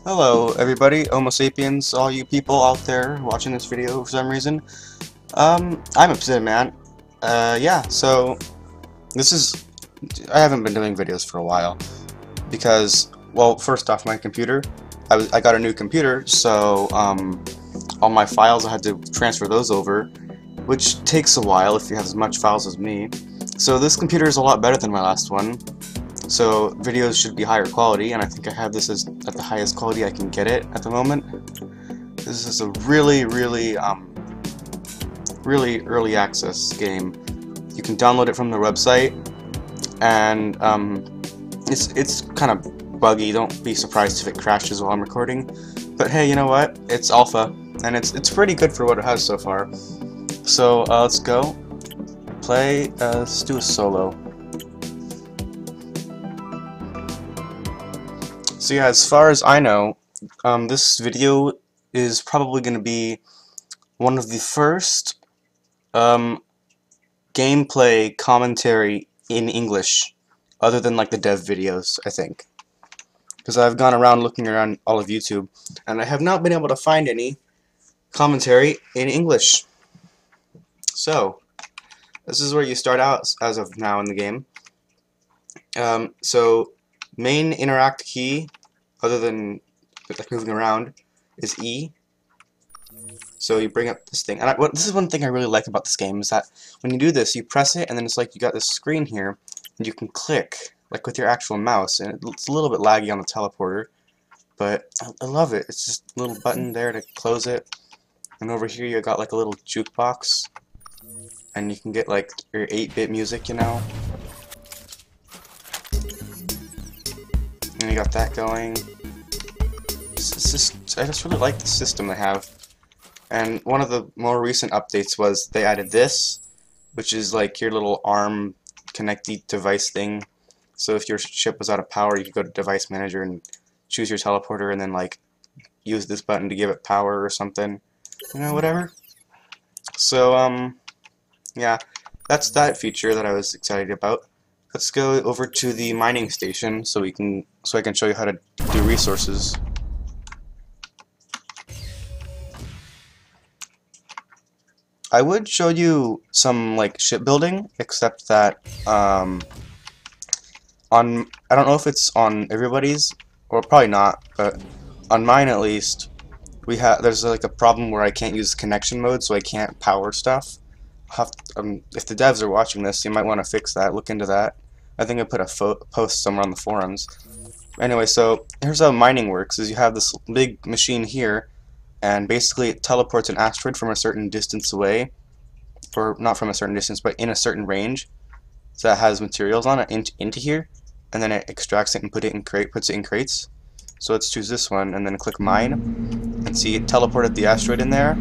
Hello everybody, Homo sapiens, all you people out there watching this video for some reason. I'm Obsidian Man. Yeah, so I haven't been doing videos for a while because, well, first off, my computer, I got a new computer, so all my files I had to transfer those over, which takes a while if you have as much files as me. So this computer is a lot better than my last one. So videos should be higher quality, and I think I have this at the highest quality I can get it at the moment. This is a really early access game. You can download it from the website, and it's kind of buggy. Don't be surprised if it crashes while I'm recording. But hey, you know what? It's alpha, and it's pretty good for what it has so far. So let's go play. Let's do a solo. So yeah, as far as I know, this video is probably going to be one of the first gameplay commentary in English, other than like the dev videos, I think. Because I've gone around looking around all of YouTube, and I have not been able to find any commentary in English. So, this is where you start out as of now in the game. So, main interact key, other than like moving around, is E. So you bring up this thing, and this is one thing I really like about this game, is that when you do this, you press it, and then it's like you got this screen here, and you can click like with your actual mouse, and it's a little bit laggy on the teleporter, but I love it. It's just a little button there to close it, and over here you got like a little jukebox, and you can get like your 8-bit music, you know. And you got that going. I just really like the system they have. And one of the more recent updates was they added this, which is like your little ARM connected device thing. So if your ship was out of power, you could go to Device Manager and choose your teleporter, and then like use this button to give it power or something. You know, whatever. So yeah, that's that feature that I was excited about. Let's go over to the mining station so I can show you how to do resources. I would show you some like shipbuilding, except that I don't know if it's on everybody's, or probably not, but on mine at least, there's like a problem where I can't use connection mode, so I can't power stuff. If the devs are watching this, you might want to fix that. Look into that. I think I put a post somewhere on the forums. Anyway, so here's how mining works: is you have this big machine here, and basically it teleports an asteroid from a certain distance away, or not from a certain distance, but in a certain range, so that has materials on it into here, and then it extracts it and puts it in crates. So let's choose this one and then click mine, and see it teleported the asteroid in there.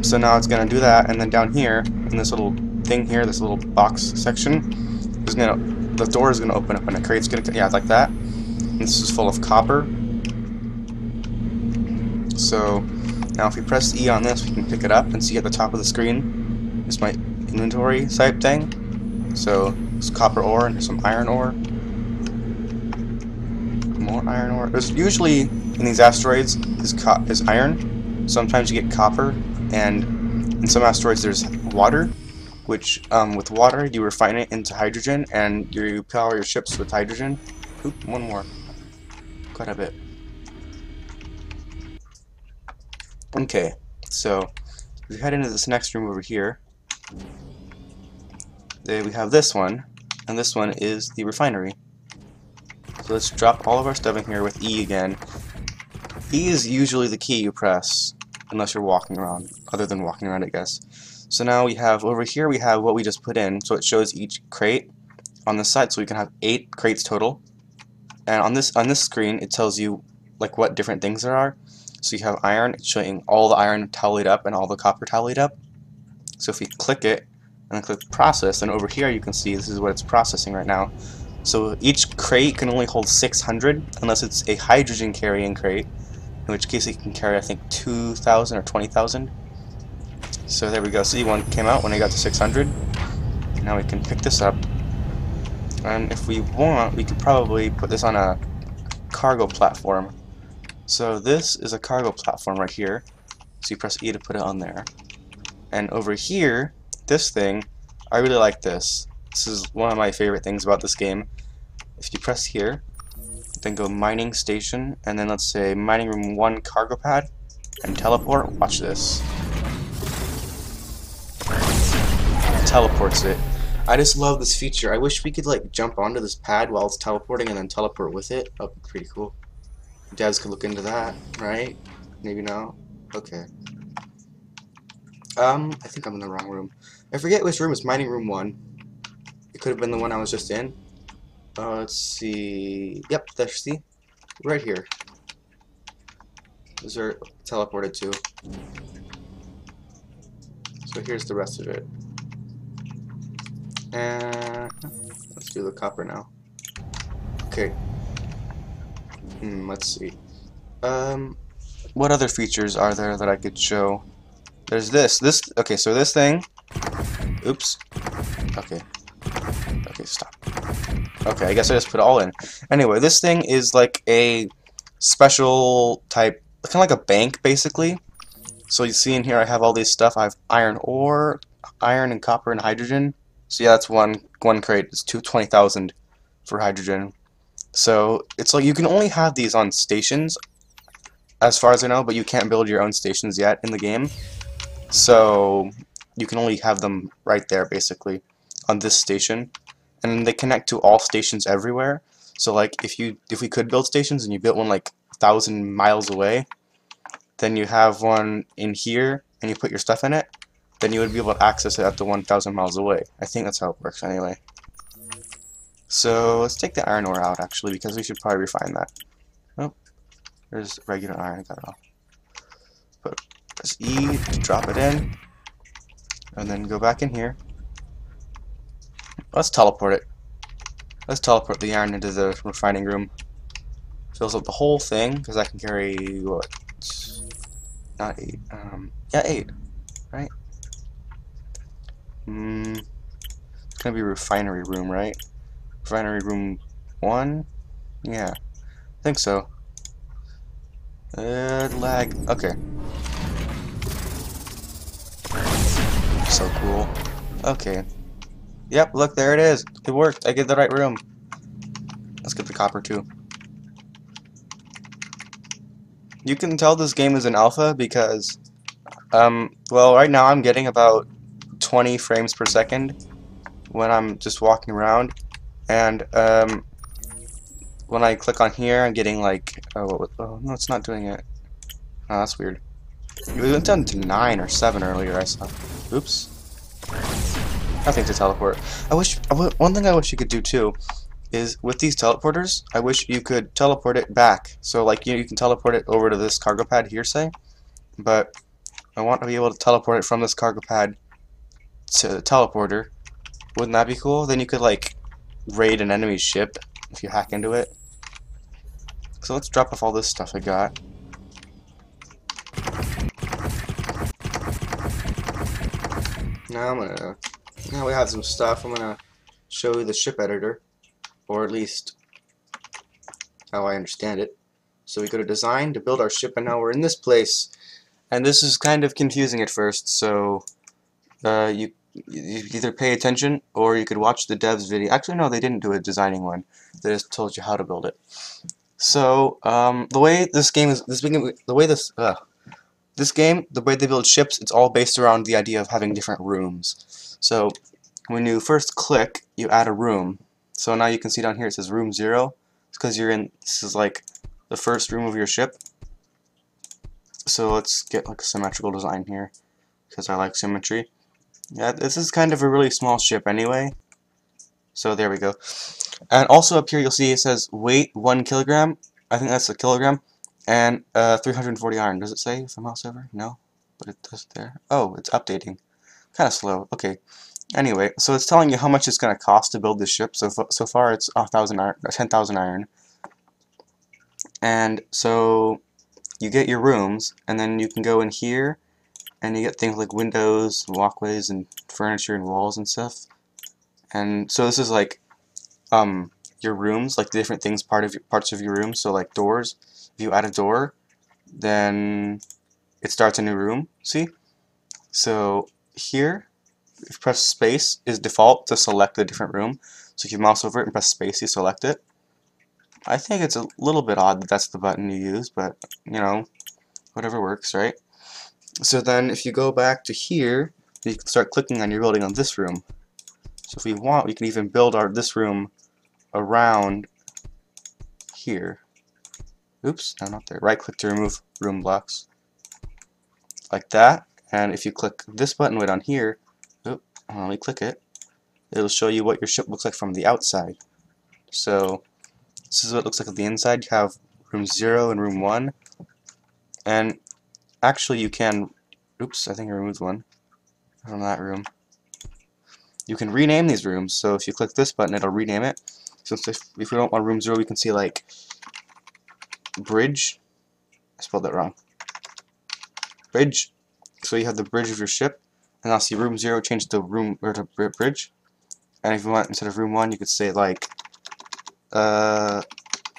So now it's gonna do that, and then down here in this little thing here, this little box section, the door is gonna open up and a crate's gonna, yeah, like that. And this is full of copper. So now if we press E on this, we can pick it up and see at the top of the screen is my inventory type thing. So it's copper ore and some iron ore. More iron ore. There's usually in these asteroids is iron. Sometimes you get copper, and in some asteroids there's water, which with water you refine it into hydrogen, and you power your ships with hydrogen. Oop, one more. Quite a bit. Okay, so we head into this next room over here. There we have this one, and this one is the refinery. So let's drop all of our stuff in here with E again. E is usually the key you press, unless you're walking around, other than walking around, I guess. So now we have, over here we have what we just put in, so it shows each crate on the side, so we can have 8 crates total. And on this screen, it tells you like what different things there are. So you have iron, it's showing all the iron tallied up and all the copper tallied up. So if we click it and then click process, then over here you can see this is what it's processing right now. So each crate can only hold 600 unless it's a hydrogen carrying crate, in which case it can carry, I think, 2,000 or 20,000. So there we go. See, one came out when I got to 600. Now we can pick this up, And if we want, we could probably put this on a cargo platform. So this is a cargo platform right here. So you press E to put it on there. And over here, this thing, I really like this. This is one of my favorite things about this game. If you press here, then go mining station, and then let's say mining room 1 cargo pad, and teleport, watch this. Teleports it. I just love this feature. I wish we could like jump onto this pad while it's teleporting and then teleport with it. That would be pretty cool. Devs could look into that, right? Maybe not. Okay. I think I'm in the wrong room. I forget which room is mining room 1. It could have been the one I was just in. Let's see. Yep, there's see. Right here. These are teleported to. So here's the rest of it. And let's do the copper now. Okay. Let's see. What other features are there that I could show? There's this. Okay, so this thing. Oops. Okay. Okay, stop. Okay, I guess I just put it all in. Anyway, this thing is like a special type, kind of like a bank, basically. So you see in here I have all these stuff. I have iron ore, iron and copper and hydrogen. So yeah, that's one crate. It's 20,000 for hydrogen. So it's like you can only have these on stations, as far as I know, but you can't build your own stations yet in the game. So you can only have them right there, basically, on this station. And they connect to all stations everywhere. So like if we could build stations and you built one like 1,000 miles away, then you have one in here and you put your stuff in it, then you would be able to access it up to 1,000 miles away. I think that's how it works anyway. So let's take the iron ore out actually, because we should probably refine that. Oh, there's regular iron. I got it all. Press E to drop it in, and then go back in here. Let's teleport it. Let's teleport the iron into the refining room. Fills up the whole thing, because I can carry, what? Not 8. Yeah, 8. Right? It's gonna be refinery room, right? Refinery room 1? Yeah, I think so. Lag. Okay. So cool. Okay. Yep, look, there it is. It worked. I get the right room. Let's get the copper too. You can tell this game is an alpha because, well, right now I'm getting about 20 frames per second when I'm just walking around, and when I click on here, I'm getting like, oh no, it's not doing it. Oh, that's weird. It went down to 9 or 7 earlier, I saw. Oops. Nothing to teleport. One thing I wish you could do too is with these teleporters, I wish you could teleport it back. So like you can teleport it over to this cargo pad here, say, but I want to be able to teleport it from this cargo pad to the teleporter. Wouldn't that be cool? Then you could like raid an enemy's ship if you hack into it. So let's drop off all this stuff I got. Now we have some stuff. I'm gonna show you the ship editor, or at least how I understand it. So we go to design to build our ship, and now we're in this place. And this is kind of confusing at first, so you either pay attention or you could watch the devs video. Actually, no, they didn't do a designing one. They just told you how to build it. So the way this game is, this game, the way they build ships, it's all based around the idea of having different rooms. So when you first click, you add a room. So now you can see down here it says room 0. It's because you're in, this is like the first room of your ship. So let's get like a symmetrical design here, because I like symmetry. Yeah, this is kind of a really small ship anyway. So there we go. And also up here you'll see it says weight 1 kilogram. I think that's a kilogram. And 340 iron. Does it say if I mouse over? No, but it does there. Oh, it's updating. Kind of slow. Okay. Anyway, so it's telling you how much it's going to cost to build this ship. So far it's 10,000 iron. And so you get your rooms, and then you can go in here, and you get things like windows, walkways, and furniture and walls and stuff. And so this is like your rooms, like the different things parts of your room. So like doors. If you add a door, then it starts a new room. See? So here, if you press space, is default to select a different room. So if you mouse over it and press space, you select it. I think it's a little bit odd that that's the button you use, but you know, whatever works, right? So then if you go back to here, you can start clicking on your building on this room. So if we want, we can even build this room around here. Oops, no, not there. Right click to remove room blocks. Like that. And if you click this button right on here, let me click it. It'll show you what your ship looks like from the outside. So this is what it looks like on the inside. You have room 0 and room 1. And actually you can, oops, I think I removed one from that room. You can rename these rooms. So if you click this button, it'll rename it. So if we don't want room 0, we can see like bridge. I spelled that wrong. Bridge. So you have the bridge of your ship, and I'll see room 0 change to room or to bridge. And if you want, instead of room 1, you could say like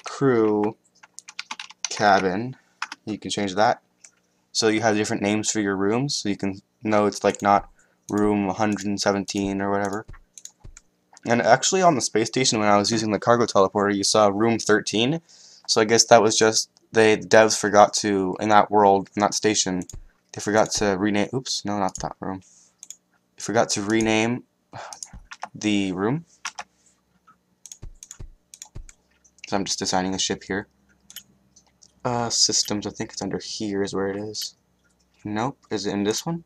crew cabin. You can change that. So you have different names for your rooms, so you can know it's like not room 117 or whatever. And actually on the space station when I was using the cargo teleporter, you saw room 13. So I guess that was just the devs forgot to, in that world, in that station, they forgot to rename, oops, no, not that room. They forgot to rename the room. So I'm just designing a ship here. Systems, I think it's under here is where it is. Nope, is it in this one?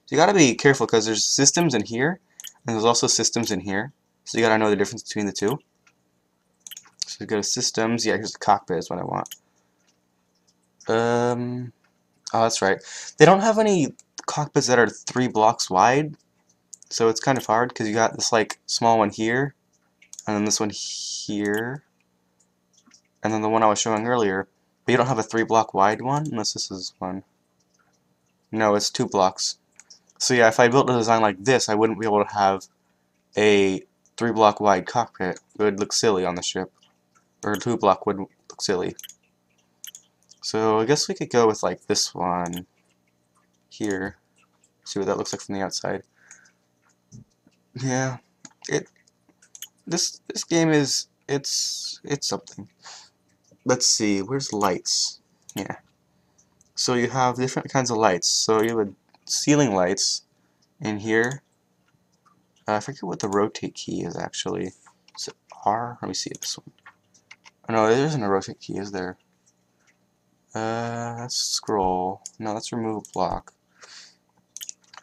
So you gotta be careful because there's systems in here, and there's also systems in here. So you gotta know the difference between the two. So we go to systems, yeah, here's the cockpit is what I want. Oh, that's right. They don't have any cockpits that are 3 blocks wide, so it's kind of hard because you got this like small one here, and then this one here, and then the one I was showing earlier. But you don't have a 3 block wide one unless this is one. No, it's 2 blocks. So yeah, if I built a design like this, I wouldn't be able to have a 3 block wide cockpit. It would look silly on the ship. Or a 2 block would look silly. So I guess we could go with like this one here. See what that looks like from the outside. Yeah, this game is it's something. Let's see, where's lights? Yeah. So you have different kinds of lights. So you have ceiling lights in here. I forget what the rotate key is actually. Is it R? Let me see this one. Oh, no, there isn't a rotate key, is there? Let's scroll. No, let's remove a block.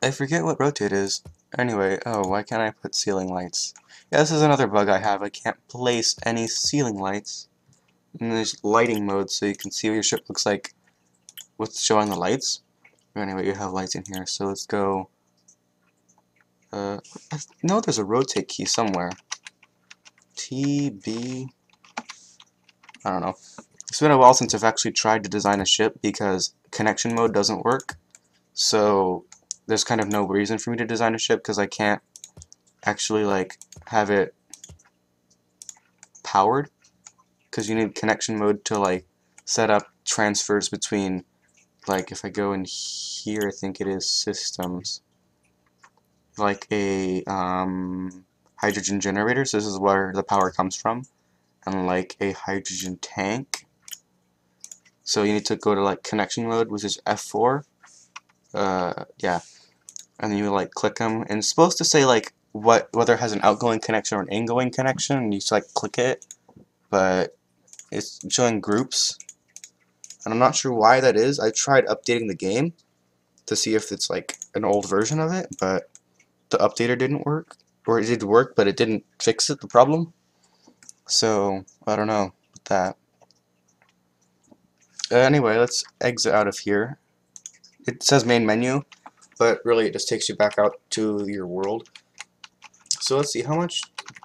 I forget what rotate is. Anyway, oh, why can't I put ceiling lights? Yeah, this is another bug I have. I can't place any ceiling lights. And there's lighting mode, so you can see what your ship looks like with showing the lights. Anyway, you have lights in here, so let's go. I know there's a rotate key somewhere. TB. I don't know. It's been a while since I've actually tried to design a ship because connection mode doesn't work. So there's kind of no reason for me to design a ship because I can't actually like have it powered because you need connection mode to like set up transfers between, like if I go in here, I think it is systems, like a hydrogen generator, so this is where the power comes from, and like a hydrogen tank. So you need to go to like connection mode, which is F4. Yeah, and then you like click them, and it's supposed to say like whether it has an outgoing connection or an ingoing connection, and you just like click it, but it's showing groups, and I'm not sure why that is. I tried updating the game to see if it's like an old version of it, but the updater didn't work, or it did work, but it didn't fix it, the problem. So I don't know with that. Anyway, let's exit out of here. It says main menu, but really it just takes you back out to your world. So let's see, how much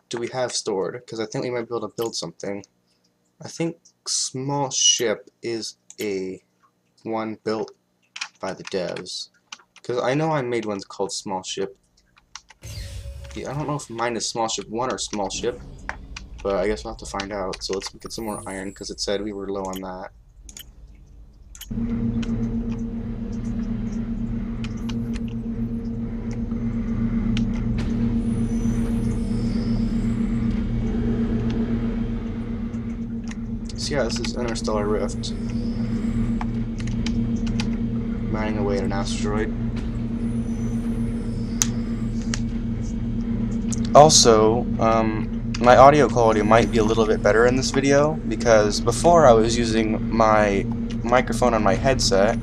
do we have stored? Because I think we might be able to build something. I think small ship is a one built by the devs. Because I know I made one called small ship. Yeah, I don't know if mine is small ship 1 or small ship. but I guess we'll have to find out. So let's get some more iron, because it said we were low on that. So yeah, this is Interstellar Rift. Mining away at an asteroid. Also, my audio quality might be a little bit better in this video, because before I was using my microphone on my headset,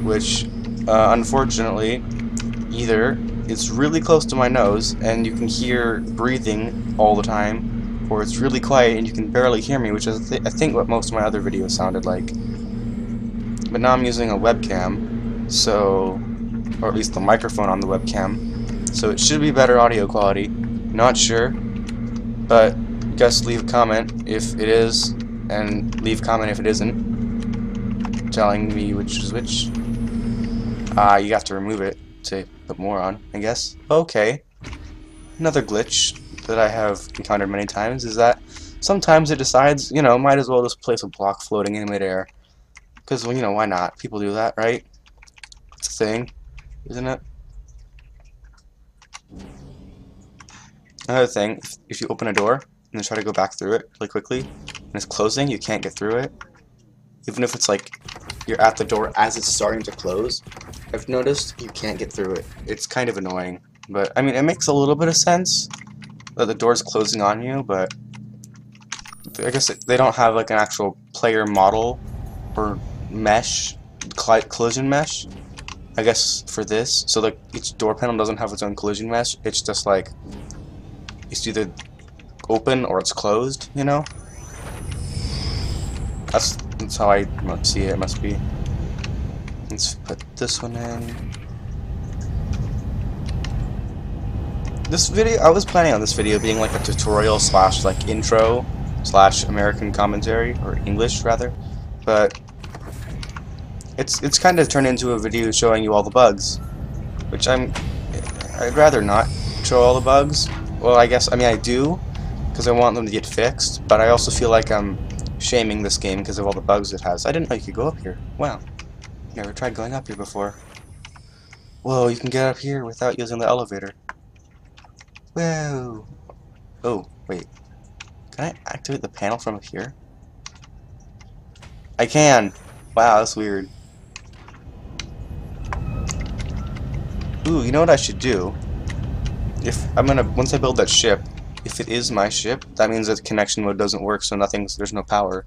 which unfortunately either it's really close to my nose and you can hear breathing all the time, or it's really quiet and you can barely hear me, which is I think what most of my other videos sounded like. But now I'm using a webcam, so, or at least the microphone on the webcam, so it should be better audio quality. Not sure, but just leave a comment if it is, and leave a comment if it isn't, telling me which is which. You have to remove it to put more on, I guess. Okay. Another glitch that I have encountered many times is that sometimes it decides, you know, might as well just place a block floating in midair. Because, well, you know, why not? People do that, right? It's a thing, isn't it? Another thing, if you open a door and then try to go back through it really quickly, and it's closing, you can't get through it. Even if it's like you're at the door as it's starting to close, I've noticed you can't get through it. It's kind of annoying. But, I mean, it makes a little bit of sense that the door's closing on you, but I guess they don't have like an actual player model or mesh, collision mesh, I guess, for this. So like each door panel doesn't have its own collision mesh. It's just like it's either open or it's closed, you know? That's how I see it. It must be. Let's put this one in. This video, I was planning on this video being like a tutorial slash like intro slash American commentary, or English rather, but it's kind of turned into a video showing you all the bugs, which I'd rather not show all the bugs. Well, I guess, I mean I do, because I want them to get fixed, but I also feel like I'm shaming this game because of all the bugs it has. I didn't know you could go up here. Wow. Never tried going up here before. Whoa, you can get up here without using the elevator. Whoa. Oh, wait. Can I activate the panel from up here? I can! Wow, that's weird. Ooh, you know what I should do? Once I build that ship, if it is my ship, that means that the connection mode doesn't work, so there's no power.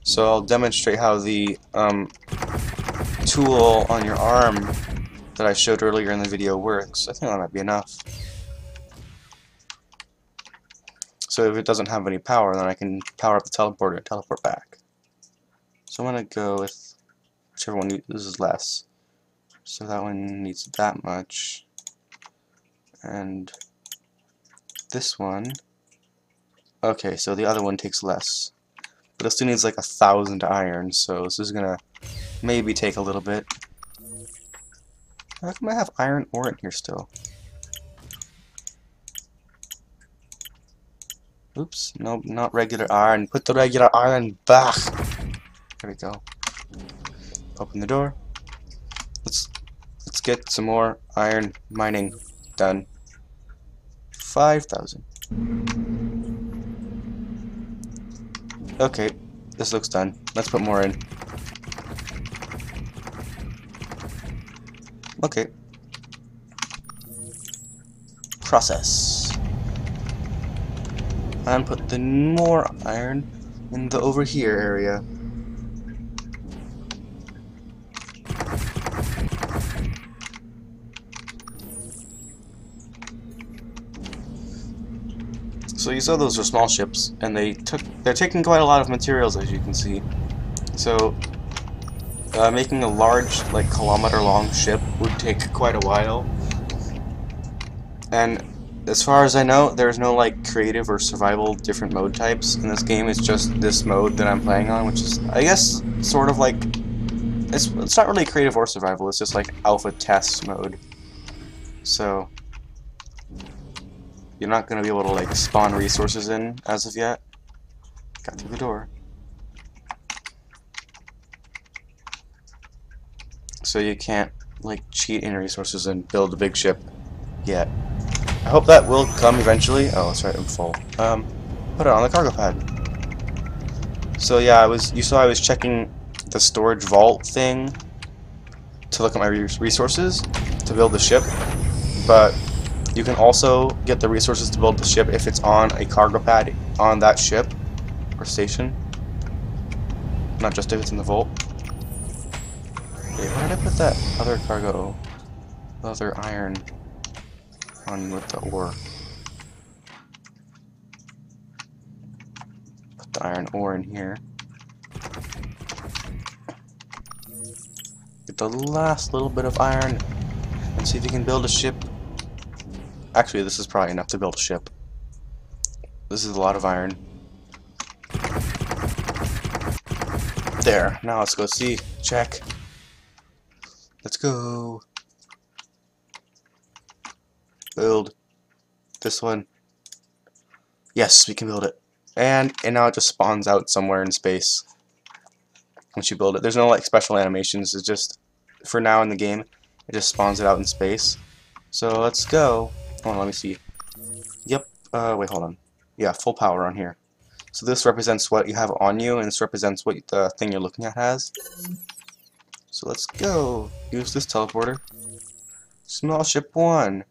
So I'll demonstrate how the tool on your arm that I showed earlier in the video works. I think that might be enough. So if it doesn't have any power, then I can power up the teleporter and teleport back. So I'm going to go with whichever one uses less. So that one needs that much. And this one... Okay, so the other one takes less. But it still needs like 1,000 iron, so this is going to maybe take a little bit. How come I have iron ore in here still? Oops, no, not regular iron. Put the regular iron back. There we go. Open the door. Let's get some more iron mining done. 5,000. Okay, this looks done. Let's put more in. Okay. Process. And put the more iron in the over here area. So you saw those are small ships, and they're taking quite a lot of materials, as you can see. So making a large, like kilometer-long ship would take quite a while. And as far as I know, there's no like creative or survival different mode types in this game. It's just this mode that I'm playing on, which is, I guess, sort of like it's not really creative or survival. It's just like alpha test mode. So you're not gonna be able to like spawn resources in as of yet. Got through the door. So you can't like cheat in resources and build a big ship yet. I hope that will come eventually. Oh, that's right, I'm full. Put it on the cargo pad. So yeah, you saw I was checking the storage vault thing to look at my resources to build the ship, but you can also get the resources to build the ship if it's on a cargo pad on that ship or station, not just if it's in the vault. Okay, where did I put that other cargo, other iron on with the ore? Put the iron ore in here. Get the last little bit of iron and see if you can build a ship. Actually, this is probably enough to build a ship. This is a lot of iron. There. Now let's go see. Check. Let's go. Build. This one. Yes, we can build it. And now it just spawns out somewhere in space once you build it. There's no like special animations. It's just, for now in the game, it just spawns it out in space. So let's go. Hold on, let me see. Yep. Wait, hold on. Yeah, full power on here. So this represents what you have on you, and this represents what the thing you're looking at has. So let's go. Use this teleporter. Small ship 1.